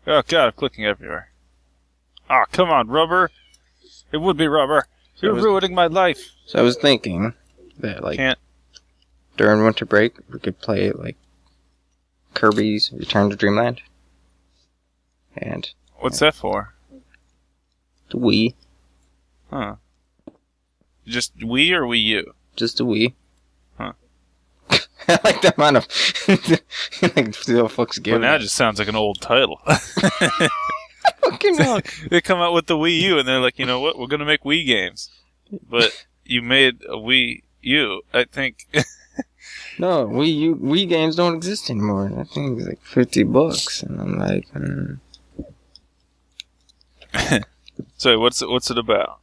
Oh god, I'm clicking everywhere. Ah, come on, rubber. It would be rubber. You're ruining my life. So I was thinking that, like, during winter break, we could play, like, Kirby's Return to Dreamland. And... What's that for? The Wii. Huh. Just Wii or Wii U? Just the Wii. Huh. I like the amount of... like, the fuck's Well, now it just sounds like an old title. Fucking hell. They come out with the Wii U, and they're like, you know what? We're gonna make Wii games. But you made a Wii U, I think... No, Wii games don't exist anymore. I think it's like $50, and I'm like, So what's it about?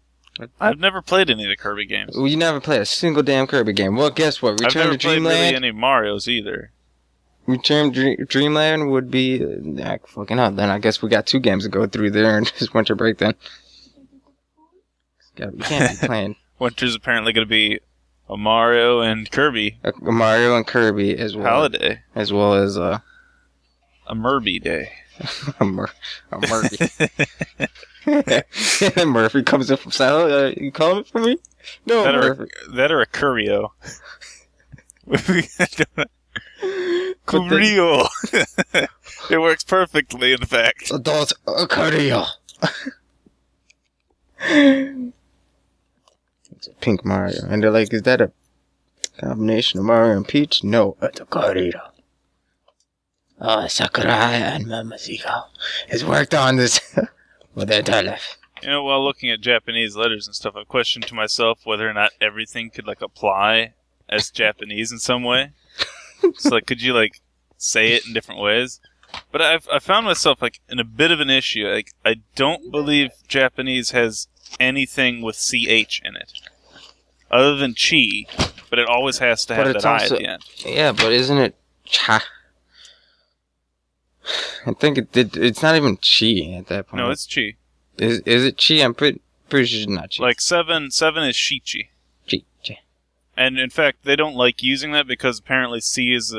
I've never played any of the Kirby games. Well, you never played a single damn Kirby game. Well, guess what? Return to Dreamland. I've never played really any Marios either. Return to Dreamland would be fucking hell. Then I guess we got 2 games to go through there in this winter break. Then you can't be playing. Winter's apparently going to be a Mario and Kirby. A Mario and Kirby as well. Holiday. As well as a Murby day. a Murphy. And Murphy comes in from South. You calling for me? No, Murphy. That or a Curio. Curio. It works perfectly, in fact. That's a Curio. It's a pink Mario. And they're like, is that a combination of Mario and Peach? No, it's a Curio. Oh, Sakurai and Mamacita has worked on this for their entire life. You know, while looking at Japanese letters and stuff, I've questioned to myself whether or not everything could, like, apply as Japanese in some way. So, like, could you, like, say it in different ways? But I found myself, like, in a bit of an issue. Like, I don't believe Japanese has anything with CH in it. Other than chi, but it always has to have that I at the end. Yeah, but isn't it cha? I think it's not even chi at that point. No, it's chi. Is it chi? I'm pretty sure it's not chi. Like 7 is shichi. Chi. And in fact, they don't like using that because apparently C is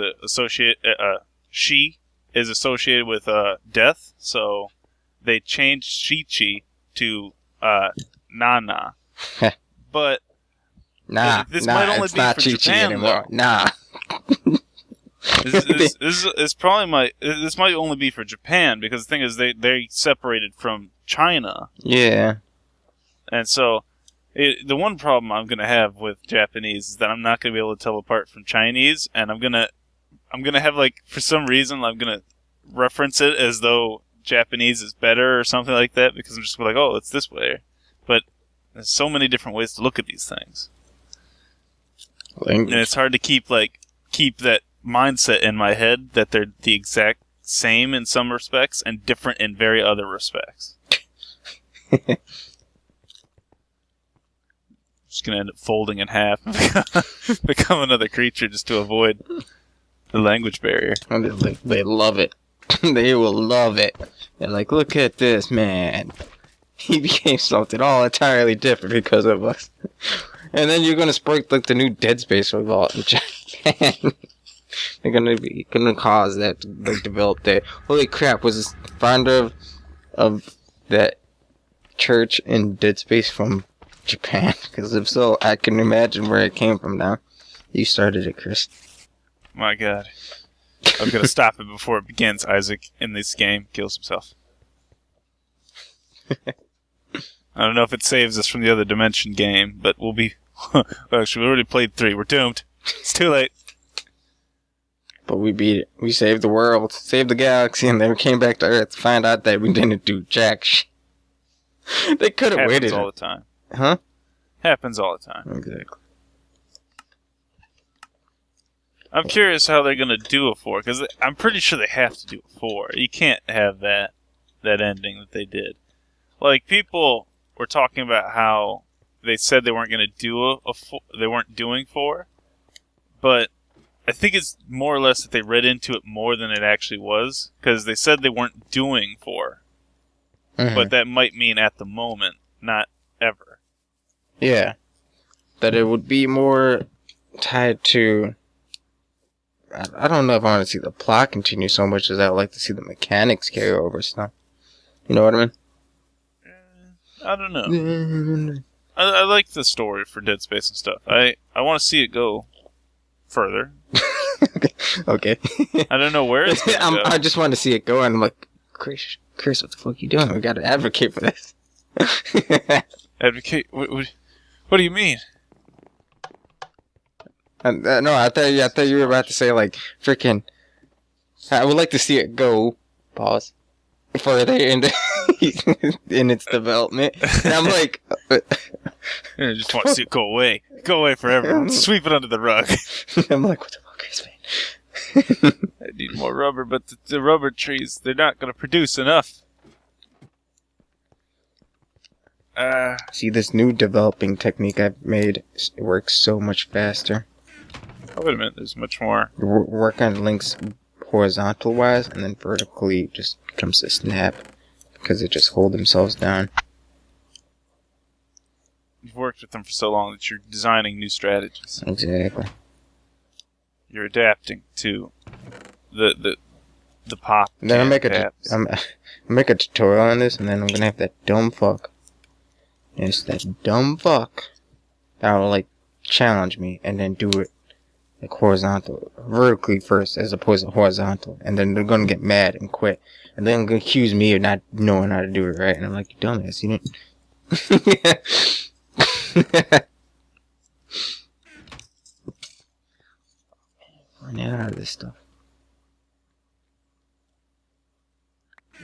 she is associated with death, so they changed shichi to nana. But this might only be for Japan anymore. Nah. This might only be for Japan because the thing is they separated from China. Yeah. And so the one problem I'm gonna have with Japanese is that I'm not gonna be able to tell apart from Chinese, and I'm gonna have, like, for some reason I'm gonna reference it as though Japanese is better or something like that because I'm just like, oh, it's this way. But there's so many different ways to look at these things. Language. And it's hard to keep that mindset in my head that they're the exact same in some respects and different in very other respects. Just gonna end up folding in half and become another creature just to avoid the language barrier. And they love it. They will love it. They're like, look at this man. He became something all entirely different because of us. And then you're gonna spark, like, the new Dead Space revolt in Japan. They're gonna cause that to, like, develop there. Holy crap, was this founder of that church in Dead Space from Japan? Because if so, I can imagine where it came from now. You started it, Chris. My god. I've got to stop it before it begins. Isaac, in this game, kills himself. I don't know if it saves us from the other dimension game, but we'll be... Actually, we already played 3. We're doomed. It's too late. But we beat it. We saved the world, saved the galaxy, and then we came back to Earth to find out that we didn't do jack shit. They could have waited. Happens all the time. Huh? Happens all the time. Exactly. I'm curious how they're going to do a 4, because I'm pretty sure they have to do a 4. You can't have that ending that they did. Like, people were talking about how they said they weren't going to do they weren't doing 4, but I think it's more or less that they read into it more than it actually was, because they said they weren't doing 4. Mm-hmm. But that might mean at the moment, not ever. Yeah. That it would be more tied to I don't know if I want to see the plot continue so much as I would like to see the mechanics carry over stuff. You know what I mean? I don't know. I like the story for Dead Space and stuff. I want to see it go further. Okay. I don't know where it's going to go. I just want to see it go, and I'm like, Chris, what the fuck are you doing? We got to advocate for this. Advocate? What do you mean? No, I thought you were about to say, like, freaking, I would like to see it go, pause, further in its development. And I'm like, I just want to see it go away. Go away forever. Sweep it under the rug. I'm like, what the fuck is man? I need more rubber, but the rubber trees, they're not going to produce enough. See, this new developing technique I've made, it works so much faster. Oh, wait a minute, there's much more. Work on links horizontal-wise, and then vertically just comes to snap, because it just hold themselves down. You've worked with them for so long that you're designing new strategies. Exactly. You're adapting to the pop. And then I'll make a tutorial on this, and then I'm gonna have that dumb fuck. And it's that dumb fuck that will, like, challenge me, and then do it, like, vertically first, as opposed to horizontal. And then they're gonna get mad and quit. And then they're gonna accuse me of not knowing how to do it right. And I'm like, you dumbass, you didn't... Running out of this stuff.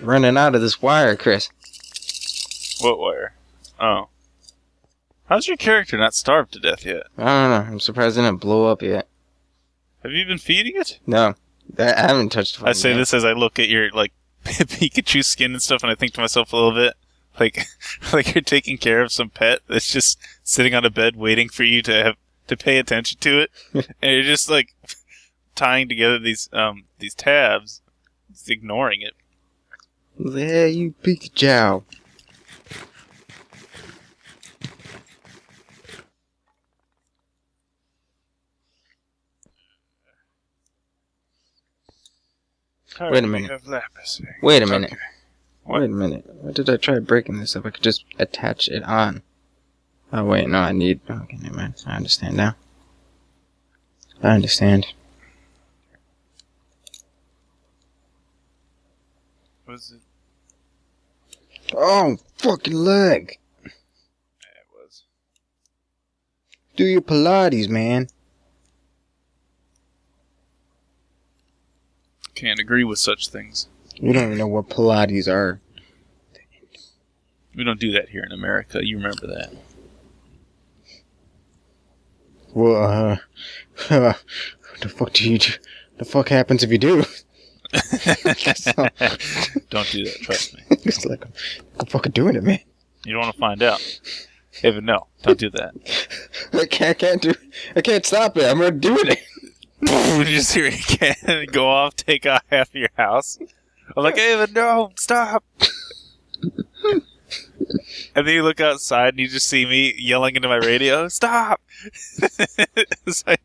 Running out of this wire, Chris. What wire? Oh. How's your character not starved to death yet? I don't know. I'm surprised it didn't blow up yet. Have you been feeding it? No. I haven't touched it. I say this as I look at your, like, Pikachu skin and stuff, and I think to myself a little bit, like you're taking care of some pet that's just sitting on a bed waiting for you to pay attention to it, and you're just, like, tying together these tabs, just ignoring it. Yeah, you Pikachu. Wait a minute. Wait a minute. Okay. Wait a minute. Why did I try breaking this up? I could just attach it on. Oh, wait, no, I need... Okay, never mind. I understand now. I understand. Was it? Oh, fucking leg! Yeah, it was. Do your Pilates, man. Can't agree with such things. You don't even know what Pilates are. We don't do that here in America. You remember that. Well, what the fuck do you do? The fuck happens if you do? Don't do that, trust me. It's like, I'm fucking doing it, man. You don't want to find out. Hey, but no, don't do that. I can't stop it. I'm already doing it. You just hear a cannon go off, take out half of your house. I'm like, hey, but no, stop. And then you look outside and you just see me yelling into my radio, stop! as I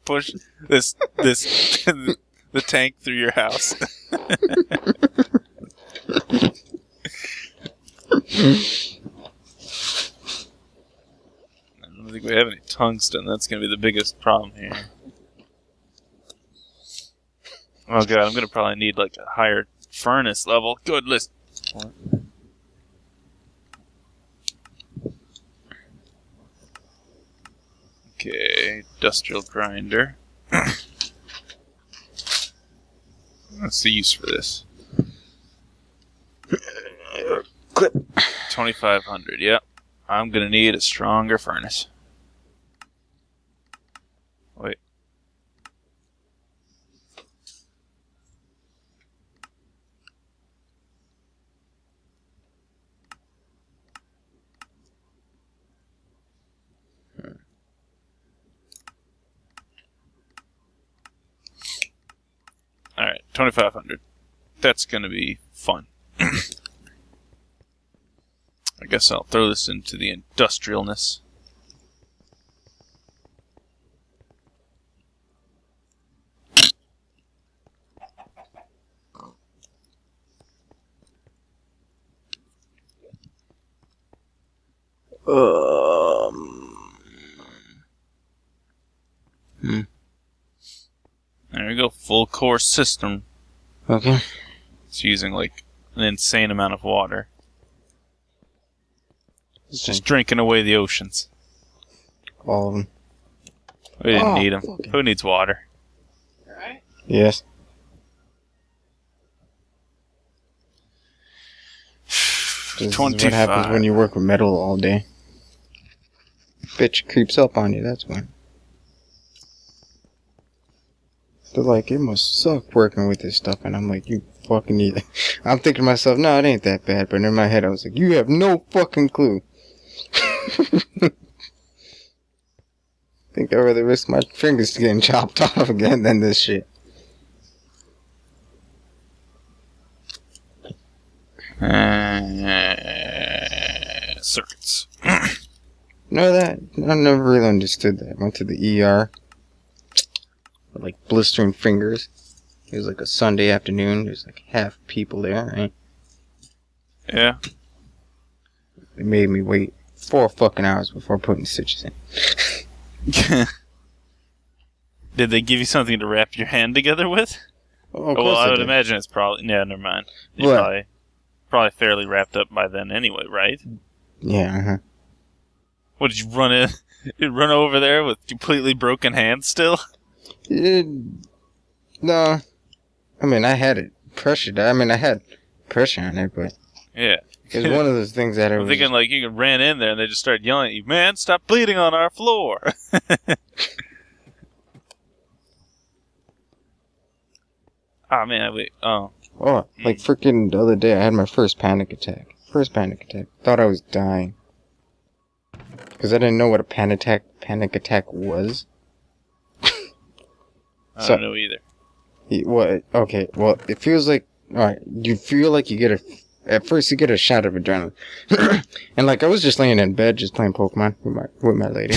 push the tank through your house. I don't think we have any tungsten. That's going to be the biggest problem here. Oh god, I'm going to probably need like a higher furnace level. Good, list. Okay, industrial grinder. What's the use for this? Clip. 2500, yep. I'm gonna need a stronger furnace. Wait. Alright, 2500. That's gonna be fun. I guess I'll throw this into the industrialness. There we go. Full core system. Okay. It's using like an insane amount of water. It's just drinking away the oceans. All of them. We didn't need them. Who needs water? Alright. Yes. This is what happens when you work with metal all day. Bitch creeps up on you, that's when. They're like, it must suck working with this stuff, and I'm like, you fucking need it. I'm thinking to myself, no, it ain't that bad, but in my head I was like, you have no fucking clue. I think I'd rather risk my fingers getting chopped off again than this shit. Circuits. No, that I never really understood that. Went to the ER. With like blistering fingers. It was like a Sunday afternoon. There's like half people there, right? Yeah. They made me wait 4 fucking hours before putting stitches in. Did they give you something to wrap your hand together with? Oh, of well, course I they would did. imagine it's probably... Yeah, never mind. You're What? probably fairly wrapped up by then anyway, right? Yeah, uh-huh. What, did you run in? You run over there with completely broken hands still? No. I mean, I had it pressured. I mean, I had pressure on it, but... Yeah. It's one of those things that I I'm was... thinking like you ran in there and they just started yelling at you, man, stop bleeding on our floor. Oh, man, wait. Oh. Oh, like freaking the other day, I had my first panic attack. Thought I was dying. Because I didn't know what a panic attack was. I don't know either. Okay, well, it feels like... Alright, you feel like you get at first you get a shot of adrenaline. And like, I was just laying in bed just playing Pokemon with my lady.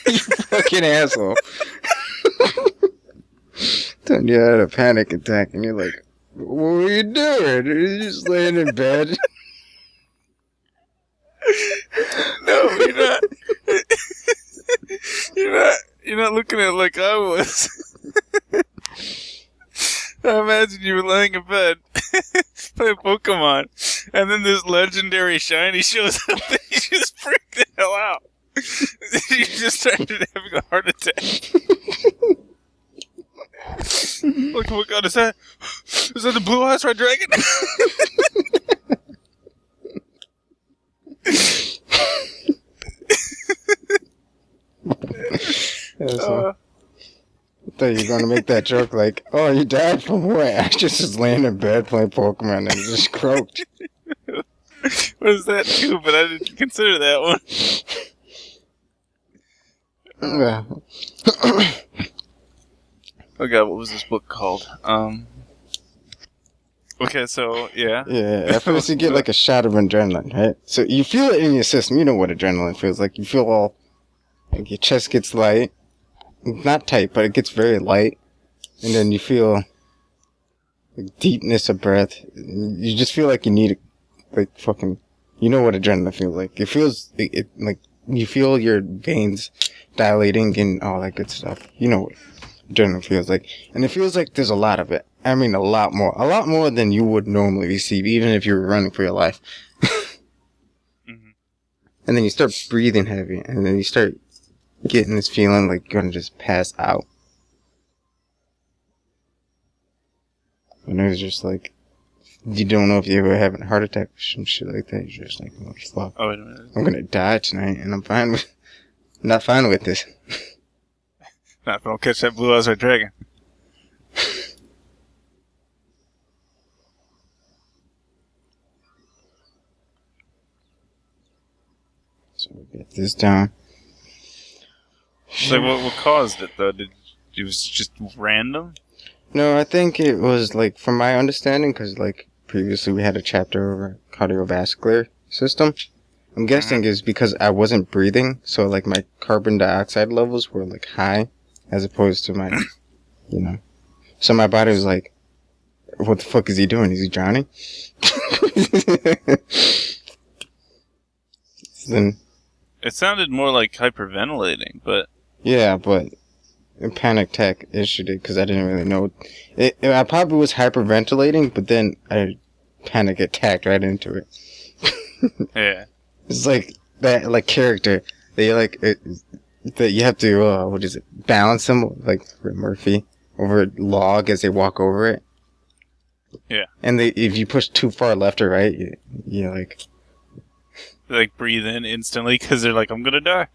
You fucking asshole. Then you had a panic attack and you're like, what were you doing? You're just laying in bed. No, you're not. You're not looking at it like I was. I imagine you were laying in bed playing Pokemon, and then this legendary shiny shows up and you just freak the hell out. You just started having a heart attack. Like, oh my god, is that the blue eyes red dragon? I thought you were going to make that joke like, oh, you died from what? I just was laying in bed playing Pokemon and just croaked. Was that too? But I didn't consider that one. Oh god, what was this book called? Okay, so, yeah. Yeah, at first you get like a shot of adrenaline, right? So you feel it in your system. You know what adrenaline feels like. You feel all, like your chest gets light. Not tight, but it gets very light. And then you feel like deepness of breath. You just feel like you need like fucking, you know what adrenaline feels like. It feels like you feel your veins dilating and all that good stuff. You know what adrenaline feels like. And it feels like there's a lot of it. I mean, a lot more than you would normally receive, even if you were running for your life. Mm-hmm. And then you start breathing heavy, and then you start getting this feeling like you're gonna just pass out. And it was just like, you don't know if you're ever having a heart attack or some shit like that. You're just like, oh fuck. Oh, wait a minute. I'm gonna die tonight, and I'm not fine with this. Not if I don't catch that blue eyes red dragon. So we get this down. So what caused it though? It was just random? No, I think it was, like, from my understanding, because, like, previously we had a chapter over cardiovascular system. I'm guessing is because I wasn't breathing, so, like, my carbon dioxide levels were, like, high, as opposed to my, you know. So my body was like, what the fuck is he doing? Is he drowning? Then, It sounded more like hyperventilating, but... yeah, but a panic attack issued it because I didn't really know. I probably was hyperventilating, but then I panic attacked right into it. Yeah. It's like that, like, character. They, like, that you have to, what is it? Balance them, like Murphy, over a log as they walk over it. Yeah. And if you push too far left or right, you like... They, like, breathe in instantly because they're like, I'm gonna die.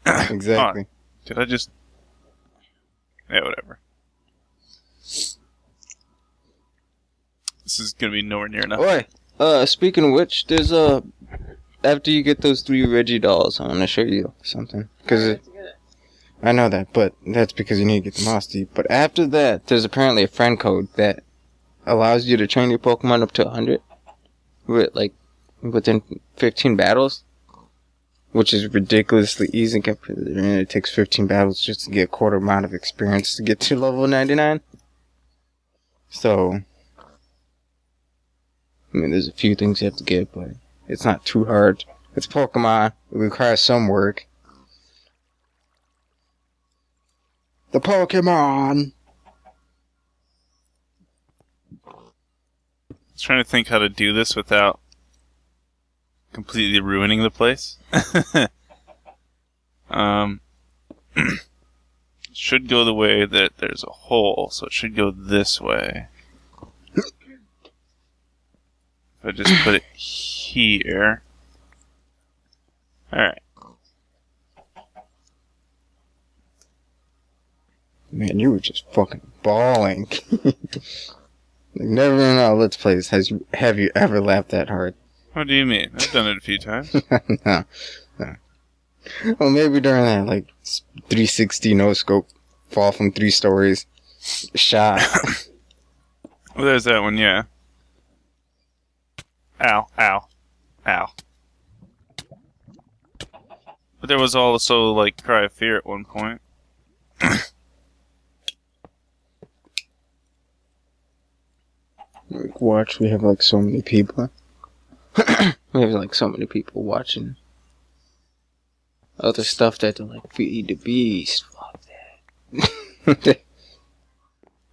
Exactly. Did I just... Yeah, whatever. This is gonna be nowhere near enough. Oi, speaking of which, there's after you get those 3 Reggie dolls, I want to show you something. I know that, but that's because you need to get the moss deep. But after that, there's apparently a friend code that allows you to train your Pokemon up to 100 within 15 battles, which is ridiculously easy compared to it takes 15 battles just to get a quarter amount of experience to get to level 99. So, I mean, there's a few things you have to get, but it's not too hard. It's Pokemon. It requires some work. The Pokemon! I was trying to think how to do this without completely ruining the place. Should go the way that there's a hole, so it should go this way. If I just put it here. Alright. Man, you were just fucking bawling. Like, never in our Let's Plays have you ever laughed that hard. What do you mean? I've done it a few times. No. Well, maybe during that, like, 360 no-scope, fall from 3 stories, shot. Well, there's that one, yeah. Ow, ow, ow. But there was also, like, Cry of Fear at one point. Like, watch, we have, like, so many people. We have, like, so many people watching other stuff that are like, feed the beast. Fuck that.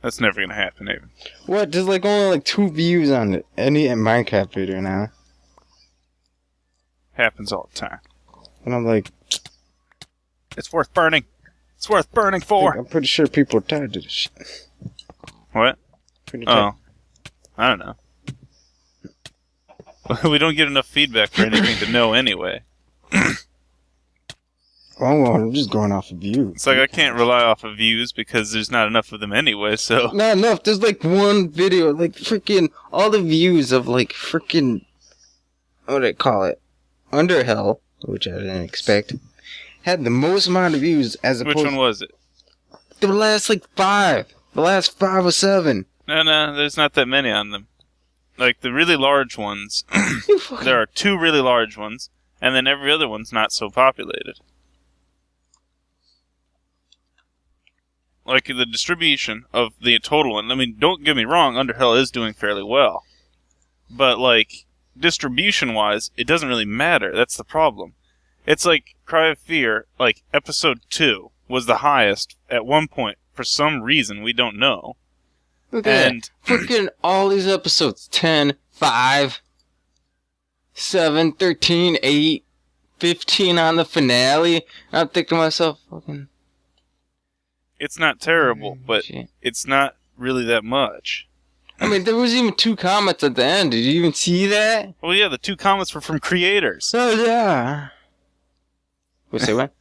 That's never gonna happen, even. What? There's, like, only, like, 2 views on any Minecraft video now. Happens all the time. And I'm like... It's worth burning. It's worth burning for. I'm pretty sure people are tired of this shit. What? Pretty tired. Oh. I don't know. We don't get enough feedback for anything to know anyway. Oh, well, I'm just going off of views. It's like I can't rely off of views because there's not enough of them anyway, so... Not enough. There's, like, one video, like, freaking... All the views of, like, freaking... What do I call it? Underhell, which I didn't expect, had the most amount of views as opposed... Which one was it? The last, like, 5. The last 5 or 7. No, there's not that many on them. Like, the really large ones, there are 2 really large ones, and then every other one's not so populated. Like, the distribution of the total one, I mean, don't get me wrong, Underhell is doing fairly well. But, like, distribution-wise, it doesn't really matter. That's the problem. It's like Cry of Fear, like, episode 2 was the highest at one point, for some reason we don't know. Look at that. Freaking all these episodes. 10, 5, 7, 13, 8, 15 on the finale. I'm thinking to myself, fucking... It's not terrible, but it's not really that much. I mean, there was even 2 comments at the end. Did you even see that? Well, yeah, the 2 comments were from creators. Oh, yeah. Wait, say what?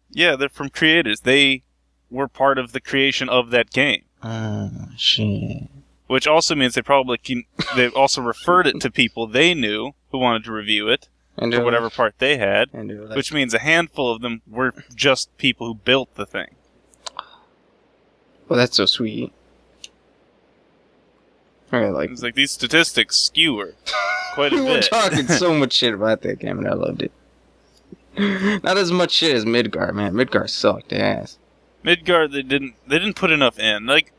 Yeah, they're from creators. They were part of the creation of that game. Oh, shit. Which also means they also referred it to people they knew who wanted to review it, for whatever part they had, which means a handful of them were just people who built the thing. Oh, that's so sweet. It's like these statistics skewer quite a bit. We're talking so much shit about that game, and I loved it. Not as much shit as Midgard, man. Midgard sucked ass. Midgard, they didn't put enough in. Like,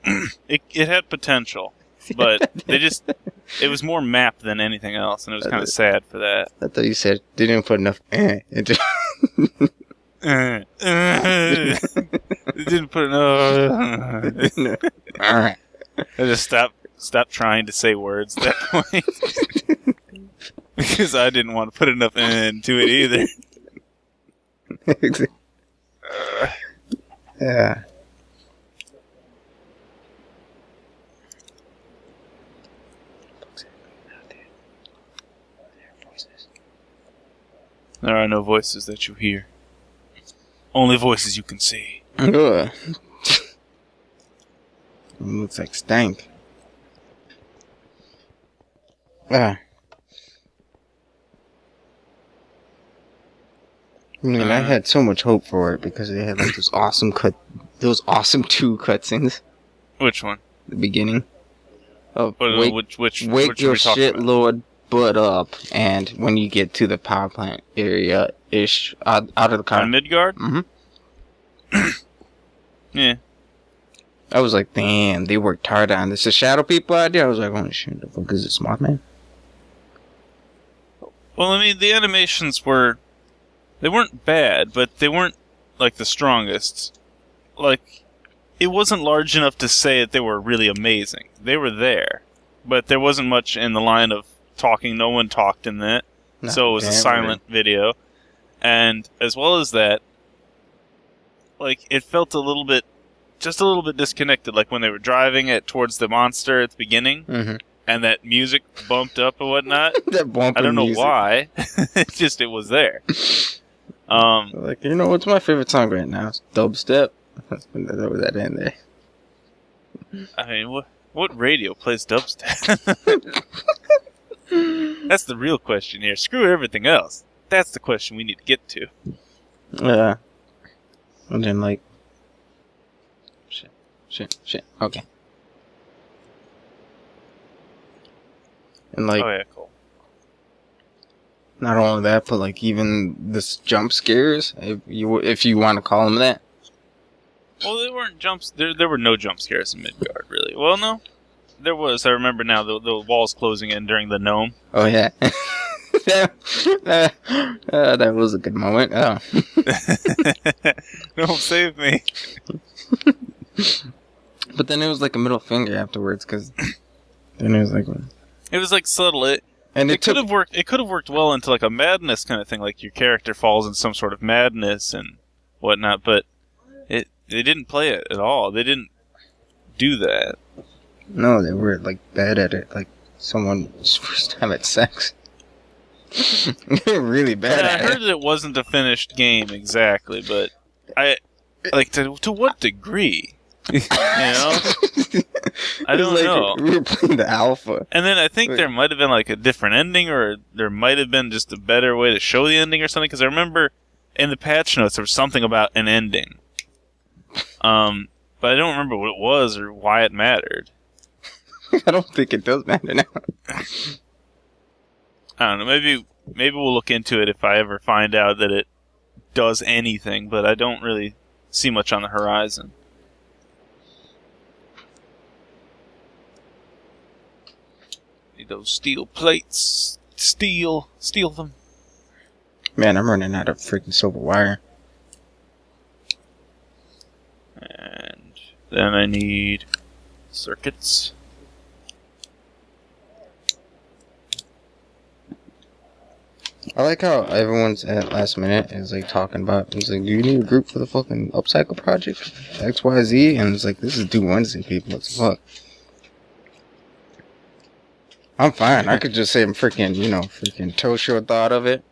it had potential, but it was more map than anything else, and it was kind of sad for that. I thought you said they didn't put enough into. They didn't put enough. All right. I just stopped trying to say words at that point because I didn't want to put enough into it either. Yeah. There are no voices that you hear. Only voices you can see. Ugh. It looks like stank. Ah. I mean, I had so much hope for it because they had like those awesome 2 cutscenes. Which one? The beginning. Oh, which wake we your talking about? shitlord butt up, and when you get to the power plant area ish, out of the car. On Midgard? Mm-hmm. Yeah. I was like, damn, they worked hard on this. The Shadow People idea. I was like, oh shit, the fuck is it, Smart Man? Well, I mean, the animations they weren't bad, but they weren't, like, the strongest. Like, it wasn't large enough to say that they were really amazing. They were there, but there wasn't much in the line of talking. No one talked in that, so it was a silent video. And as well as that, like, it felt just a little bit disconnected, like when they were driving it towards the monster at the beginning. Mm-hmm. And that music bumped up and whatnot. That bumping I don't know music. why. It was there. Like, you know what's my favorite song right now? It's Dubstep. That was that in there. I mean, what radio plays dubstep? That's the real question here. Screw everything else. That's the question we need to get to. Yeah. And then, like... Shit. Okay. And, like... Oh, yeah, cool. Not only that, but, like, even this jump scares, if you want to call them that. Well, they weren't jumps... There were no jump scares in Midgard, really. Well, no. There was. I remember now, the walls closing in during the gnome. Oh, yeah. That was a good moment. Oh. Don't save me. But then it was like a middle finger afterwards, because then it was like... It was like subtle. It could have worked. It could have worked well into like a madness kind of thing, like your character falls in some sort of madness and whatnot. But they didn't play it at all. They didn't do that. No, they were like bad at it. Like someone's first time at sex. They're really bad at it. I heard that it wasn't a finished game exactly, but I like to what degree? You know, I don't know. We were playing the alpha, and then I think there might have been like a different ending, or there might have been just a better way to show the ending or something. Because I remember in the patch notes there was something about an ending, but I don't remember what it was or why it mattered. I don't think it does matter now. I don't know. Maybe we'll look into it if I ever find out that it does anything. But I don't really see much on the horizon. Need those steel plates. Steal them. Man, I'm running out of freaking silver wire. And then I need circuits. I like how everyone's at last minute is like talking about, it's like, do you need a group for the fucking upcycle project? XYZ? And it's like, this is due Wednesday, people. What the fuck? I'm fine. I could just say I'm freaking Toshio thought of it.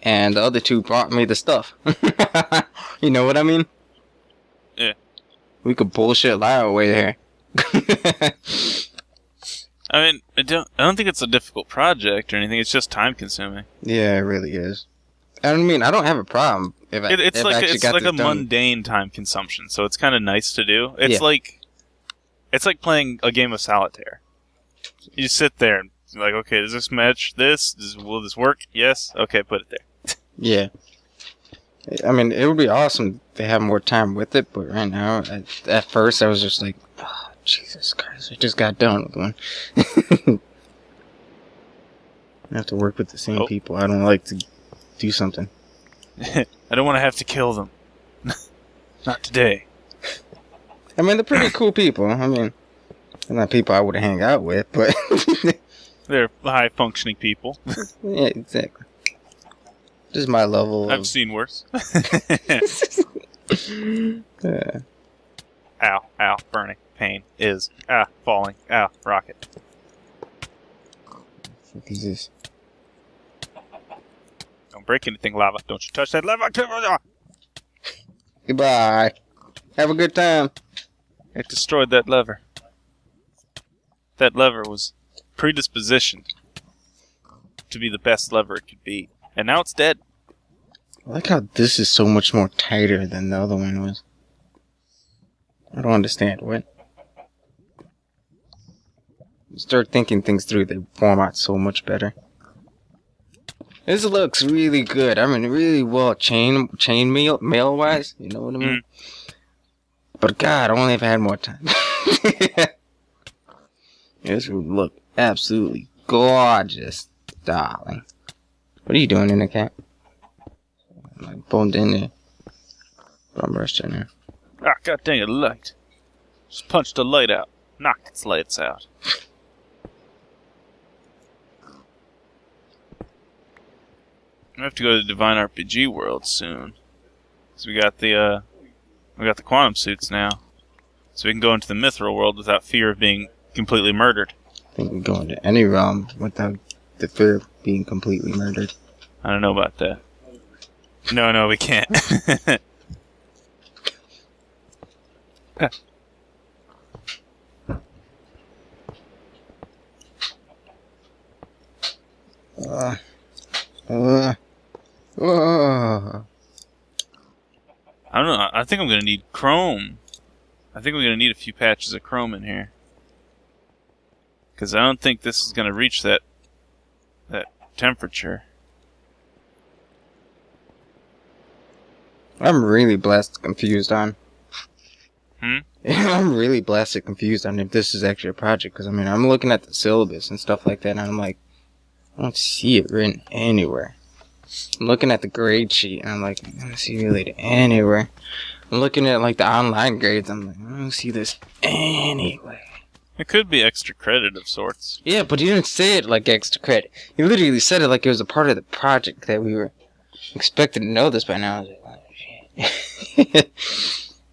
And the other two brought me the stuff. You know what I mean? Yeah. We could bullshit lie away there. I mean, I don't think it's a difficult project or anything. It's just time consuming. Yeah, it really is. I mean, I don't have a problem It's like a mundane time consumption, so it's kind of nice to do. It's like playing a game of solitaire. You sit there and you're like, okay, does this match this? Will this work? Yes. Okay, put it there. Yeah. I mean, it would be awesome to have more time with it, but right now, at first, I was just like, oh, Jesus Christ, I just got done with one. I have to work with the same people. I don't like to do something. I don't want to have to kill them. Not today. I mean, they're pretty cool people. I mean, they're not people I would hang out with, but... They're high-functioning people. Yeah, exactly. Just my level I've seen worse. Yeah. Ow, burning, pain, falling, rocket. What is this? Don't break anything, lava. Don't you touch that lava. Goodbye. Have a good time. It destroyed that lever. That lever was predispositioned to be the best lever it could be. And now it's dead. I like how this is so much more tighter than the other one was. I don't understand. What? You start thinking things through, they form out so much better. This looks really good. I mean, really well chain mail wise. You know what I mean? But God, only if I had more time. This would look absolutely gorgeous, darling. What are you doing in the cat? I'm like boned in there. Bum rushed in there. Ah, god dang it, light. Just punched the light out. Knocked its lights out. I have to go to the DivineRPG world soon. Cause we got the quantum suits now. So we can go into the mithril world without fear of being completely murdered. I think we can go into any realm without the fear of being completely murdered. I don't know about that. No, we can't. I don't know. I think I'm going to need chrome. I think we're going to need a few patches of chrome in here. Because I don't think this is going to reach that temperature. I'm really blasted confused on. I'm really blasted confused on if this is actually a project. Because, I mean, I'm looking at the syllabus and stuff like that, and I'm like, I don't see it written anywhere. I'm looking at the grade sheet, and I'm like, I don't see it related anywhere. I'm looking at, like, the online grades, I'm like, I don't see this anywhere. It could be extra credit of sorts. Yeah, but you didn't say it like extra credit. You literally said it like it was a part of the project that we were expected to know this by now. I was like, oh, shit.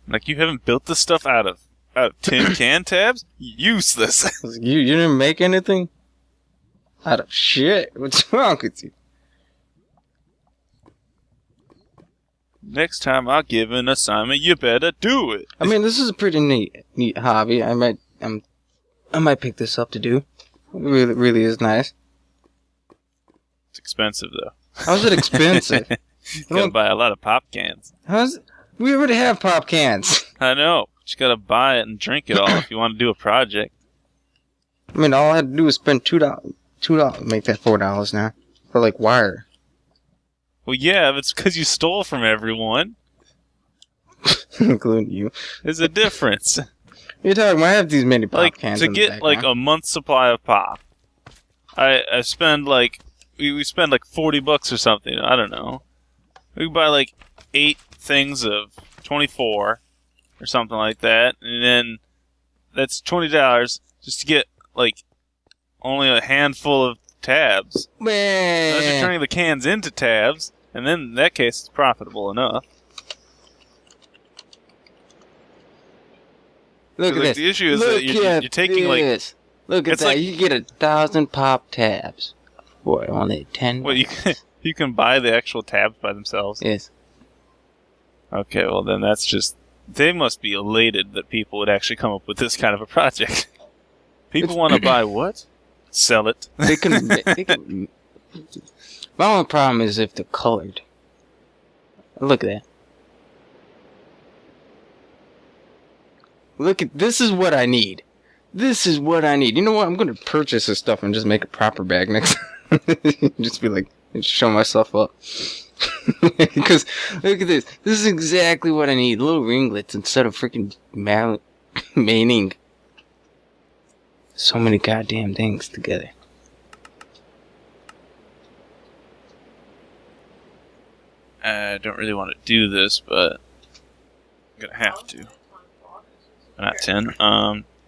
Like, you haven't built this stuff out of tin can tabs? Useless. You didn't make anything? Out of shit? What's wrong with you? Next time I give an assignment, you better do it. I mean, this is a pretty neat hobby. I might pick this up to do. It really is nice. It's expensive, though. How's it expensive? You gotta buy a lot of pop cans. We already have pop cans. I know. But you gotta buy it and drink it all if you want to do a project. I mean, all I had to do was spend $2. Make that $4 now. For, like, wire. Well, yeah, but it's because you stole from everyone. Including you. There's a difference. You're talking about I have these many pop cans to in the get, back like, now. a month's supply of pop. I spend, like... We spend, like, $40 or something. I don't know. We buy, like, 8 things of 24 or something like that. And then that's $20 just to get, like, only a handful of tabs. Man. Unless you're turning the cans into tabs, and then in that case it's profitable enough. Look at this. The issue is that you're taking this. Look at that. like, you get 1,000 pop tabs for only $10. Well, you can buy the actual tabs by themselves. Yes. Okay, well then that's just... They must be elated that people would actually come up with this kind of a project. People want to buy what? Sell it. They can. My only problem is if they're colored. Look at that. Look at, this is what I need. This is what I need. You know what? I'm gonna purchase this stuff and just make a proper bag next. Just be like, show myself up. Because look at this. This is exactly what I need. Little ringlets instead of freaking maining so many goddamn things together. I don't really want to do this, but I'm gonna have to. Not 10.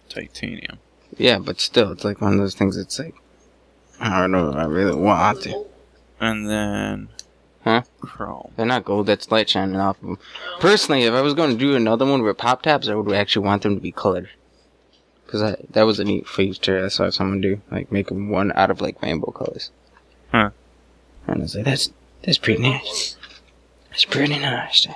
Titanium. Yeah, but still, it's like one of those things that's like, I don't know if I really want to. And then... Huh? Chrome. They're not gold, that's light shining off of them. Personally, if I was going to do another one with pop tabs, I would actually want them to be colored. Because that was a neat feature I saw someone do. Like, make them one out of, like, rainbow colors. Huh. And I was like, that's pretty nice. That's pretty nice.